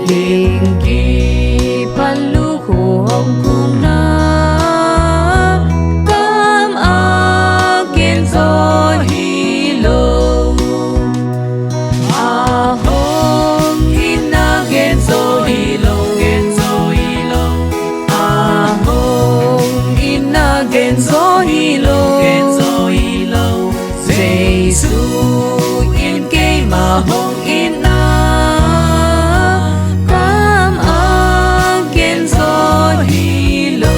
kinh kỳ pan lu khổ hồng cung na cam a gen zo hi lo a hong ina gen zo hi lo a hong ina gen zo hi lo Giêsu in cây mà hong ina cam a gen zo hi lo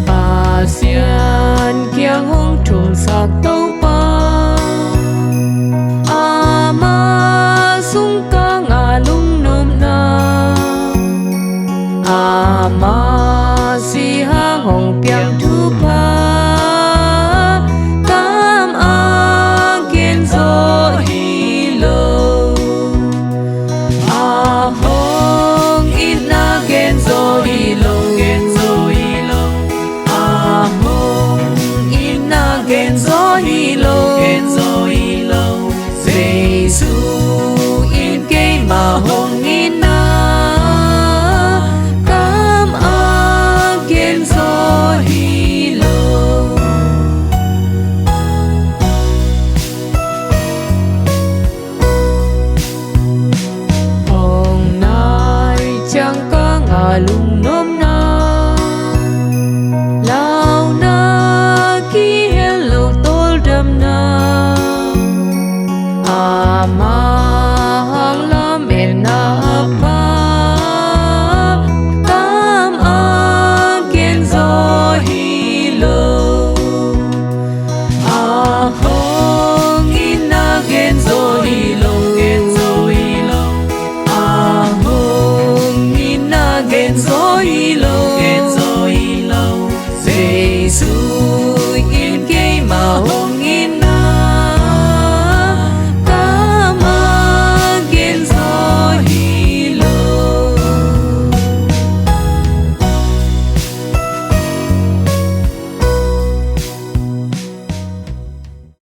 a xian kia hong trùng sắc tâu pa a ma sung ca ngà lung nôm na a ma si ha hong piang thu pa cam a gen zo hi lo a hong ina gen zo hi lo a hong ina gen zo hi